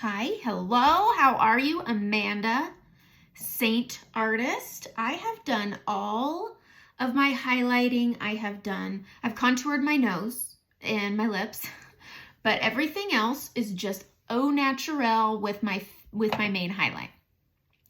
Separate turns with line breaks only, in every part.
Hi, hello, how are you? Amanda, Seint artist. I have done all of my highlighting. I've contoured my nose and my lips, but everything else is just au naturel with my main highlight.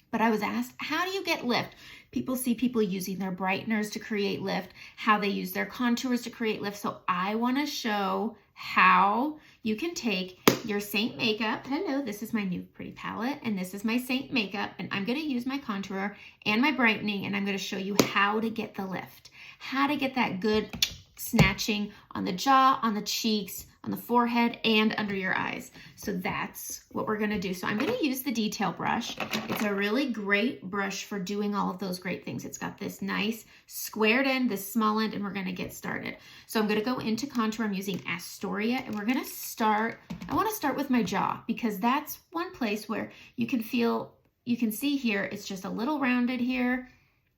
But I was asked, how do you get lift? People see people using their brighteners to create lift, how they use their contours to create lift. So I want to show how you can take your Seint makeup. Hello, this is my new pretty palette, and this is my Seint makeup, and I'm going to use my contour and my brightening, and I'm going to show you how to get the lift, how to get that good snatching on the jaw, on the cheeks, on the forehead, and under your eyes. So that's what we're gonna do. So I'm gonna use the detail brush. It's a really great brush for doing all of those great things. It's got this nice squared end, this small end, and we're gonna get started. So I'm gonna go into contour. I'm using Astoria, and we're gonna start, I wanna start with my jaw because that's one place where you can see here, it's just a little rounded here.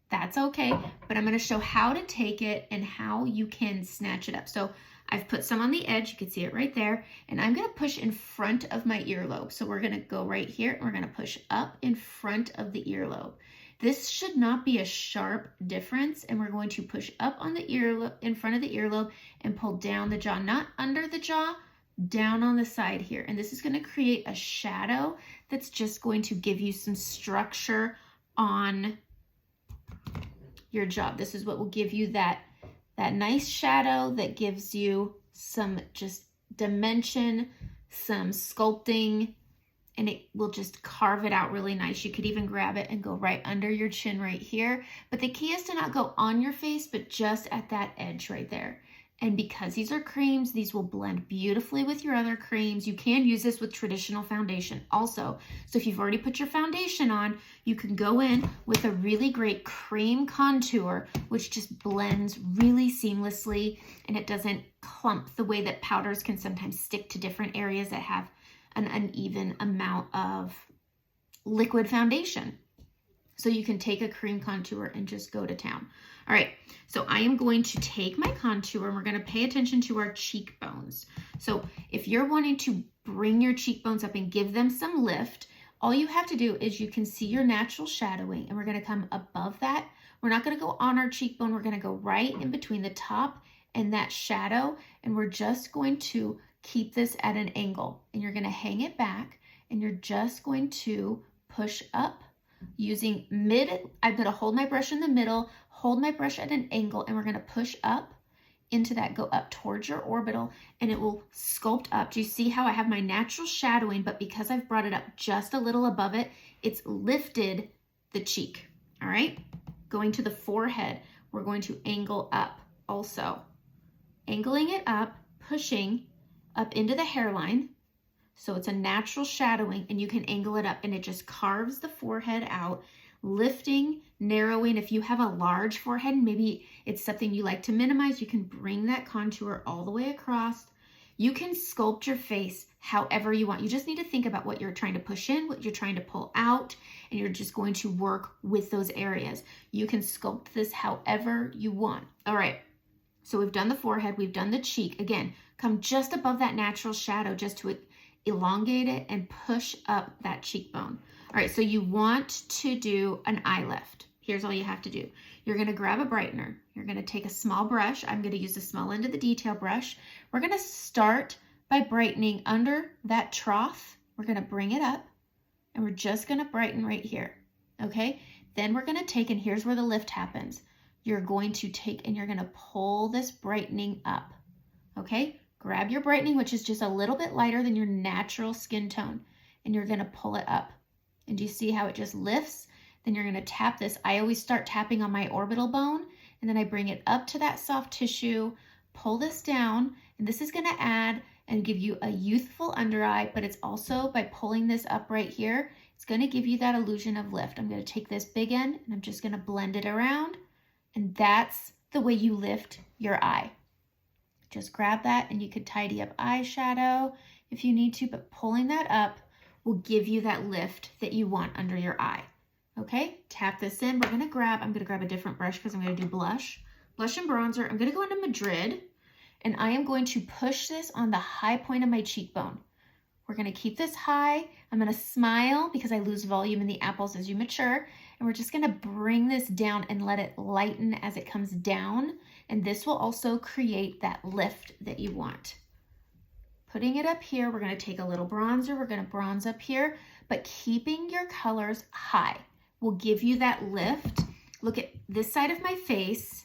That's okay, but I'm gonna show how to take it and how you can snatch it up. So I've put some on the edge, you can see it right there, and I'm gonna push in front of my earlobe. So we're gonna go right here, and we're gonna push up in front of the earlobe. This should not be a sharp difference, and we're going to push up on the earlobe, in front of the earlobe, and pull down the jaw, not under the jaw, down on the side here. And this is gonna create a shadow that's just going to give you some structure on your jaw. This is what will give you that nice shadow that gives you some just dimension, some sculpting, and it will just carve it out really nice. You could even grab it and go right under your chin right here. But the key is to not go on your face, but just at that edge right there. And because these are creams, these will blend beautifully with your other creams. You can use this with traditional foundation also. So if you've already put your foundation on, you can go in with a really great cream contour, which just blends really seamlessly, and it doesn't clump the way that powders can sometimes stick to different areas that have an uneven amount of liquid foundation. So you can take a cream contour and just go to town. All right, so I am going to take my contour and we're gonna pay attention to our cheekbones. So if you're wanting to bring your cheekbones up and give them some lift, all you have to do is you can see your natural shadowing, and we're gonna come above that. We're not gonna go on our cheekbone, we're gonna go right in between the top and that shadow, and we're just going to keep this at an angle. And you're gonna hang it back, and you're just going to push up using I'm gonna hold my brush in the middle, hold my brush at an angle, and we're gonna push up into that, go up towards your orbital, and it will sculpt up. Do you see how I have my natural shadowing, but because I've brought it up just a little above it, it's lifted the cheek, all right? Going to the forehead, we're going to angle up also. Angling it up, pushing up into the hairline, so it's a natural shadowing, and you can angle it up, and it just carves the forehead out, lifting, narrowing. If you have a large forehead, maybe it's something you like to minimize, you can bring that contour all the way across. You can sculpt your face however you want. You just need to think about what you're trying to push in, what you're trying to pull out, and you're just going to work with those areas. You can sculpt this however you want. All right, so we've done the forehead, we've done the cheek. Again, come just above that natural shadow just to elongate it and push up that cheekbone. All right, so you want to do an eye lift. Here's all you have to do. You're gonna grab a brightener. You're gonna take a small brush. I'm gonna use the small end of the detail brush. We're gonna start by brightening under that trough. We're gonna bring it up, and we're just gonna brighten right here, okay? Then we're gonna take, and here's where the lift happens. You're going to take, and you're gonna pull this brightening up, okay? Grab your brightening, which is just a little bit lighter than your natural skin tone, and you're gonna pull it up. And do you see how it just lifts? Then you're gonna tap this. I always start tapping on my orbital bone, and then I bring it up to that soft tissue, pull this down, and this is gonna add and give you a youthful under eye, but it's also, by pulling this up right here, it's gonna give you that illusion of lift. I'm gonna take this big end, and I'm just gonna blend it around, and that's the way you lift your eye. Just grab that, and you could tidy up eyeshadow if you need to, but pulling that up will give you that lift that you want under your eye. Okay, tap this in. I'm gonna grab a different brush because I'm gonna do blush and bronzer. I'm gonna go into Madrid, and I am going to push this on the high point of my cheekbone. We're gonna keep this high. I'm gonna smile because I lose volume in the apples as you mature. And we're just gonna bring this down and let it lighten as it comes down. And this will also create that lift that you want. Putting it up here, we're gonna take a little bronzer. We're gonna bronze up here, but keeping your colors high will give you that lift. Look at this side of my face,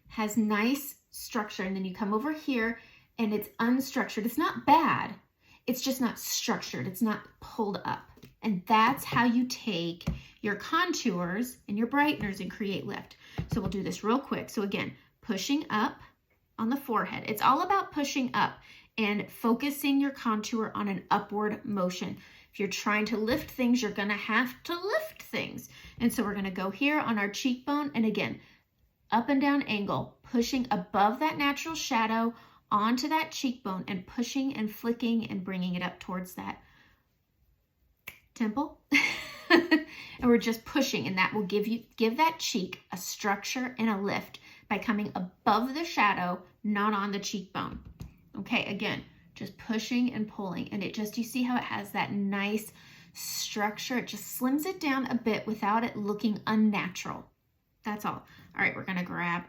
has nice structure, and then you come over here and it's unstructured. It's not bad, it's just not structured. It's not pulled up. And that's how you take your contours and your brighteners and create lift. So we'll do this real quick. So again, pushing up on the forehead. It's all about pushing up and focusing your contour on an upward motion. If you're trying to lift things, you're gonna have to lift things. And so we're gonna go here on our cheekbone, and again, up and down angle, pushing above that natural shadow onto that cheekbone and pushing and flicking and bringing it up towards that temple. And we're just pushing, and that will give that cheek a structure and a lift by coming above the shadow, not on the cheekbone. Okay, again, just pushing and pulling, and it just, you see how it has that nice structure? It just slims it down a bit without it looking unnatural. That's all. All right, we're gonna grab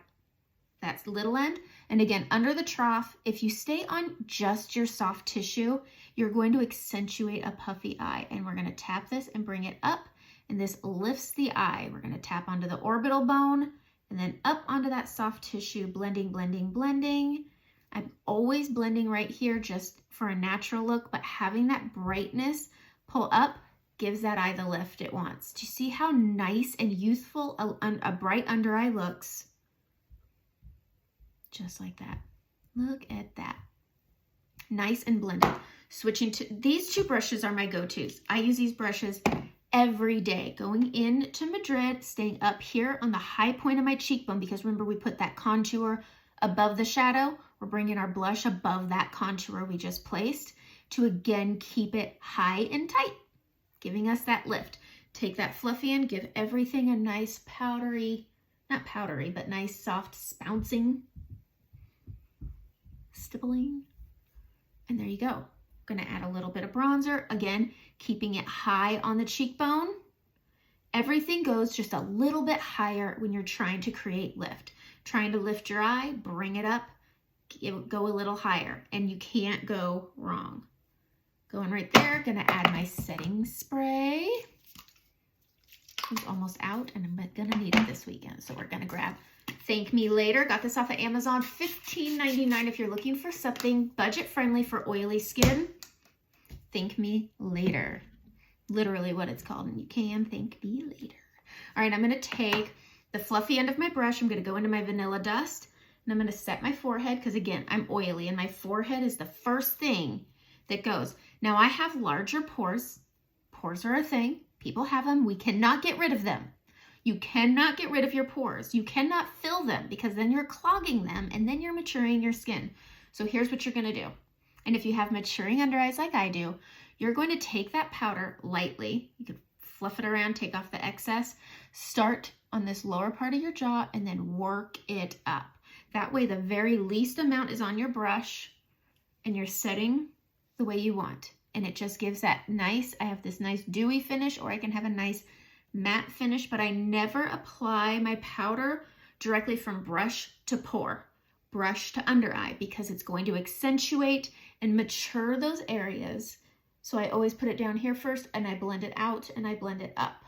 that little end, and again, under the trough, if you stay on just your soft tissue, you're going to accentuate a puffy eye, and we're gonna tap this and bring it up, and this lifts the eye. We're gonna tap onto the orbital bone, and then up onto that soft tissue, blending, blending, blending. I'm always blending right here just for a natural look, but having that brightness pull up gives that eye the lift it wants. Do you see how nice and youthful a bright under eye looks? Just like that. Look at that. Nice and blended. Switching to, these two brushes are my go-tos. I use these brushes every day. Going into Madrid, staying up here on the high point of my cheekbone, because remember we put that contour above the shadow. We're bringing our blush above that contour we just placed to again keep it high and tight, giving us that lift. Take that fluffy and give everything a nice powdery, not powdery, but nice soft bouncing, stippling. And there you go. I'm gonna add a little bit of bronzer, again, keeping it high on the cheekbone. Everything goes just a little bit higher when you're trying to create lift. Trying to lift your eye, bring it up, go a little higher, and you can't go wrong. Going right there, gonna add my setting spray. It's almost out, and I'm gonna need it this weekend, so we're gonna grab Thank Me Later. Got this off of Amazon, $15.99 if you're looking for something budget-friendly for oily skin. Thank Me Later. Literally what it's called, and you can thank me later. All right, I'm gonna take the fluffy end of my brush. I'm gonna go into my vanilla dust, and I'm gonna set my forehead, because again, I'm oily, and my forehead is the first thing that goes. Now I have larger pores. Pores are a thing. People have them. We cannot get rid of them. You cannot get rid of your pores. You cannot fill them, because then you're clogging them, and then you're maturing your skin. So here's what you're gonna do. And if you have maturing under eyes like I do, you're going to take that powder lightly. You can fluff it around, take off the excess. Start on this lower part of your jaw and then work it up. That way the very least amount is on your brush and you're setting the way you want. And it just gives that nice, I have this nice dewy finish, or I can have a nice matte finish, but I never apply my powder directly from brush to pore, brush to under eye, because it's going to accentuate and mature those areas. So I always put it down here first, and I blend it out and I blend it up.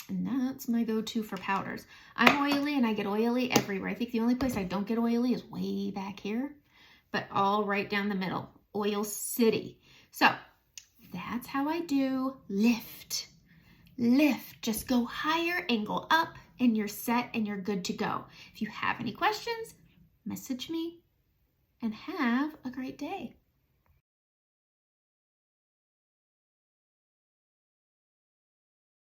And that's my go-to for powders. I'm oily and I get oily everywhere. I think the only place I don't get oily is way back here, but all right down the middle, oil city. So that's how I do lift. Lift, just go higher, angle up, and you're set and you're good to go. If you have any questions, message me, and have a great day.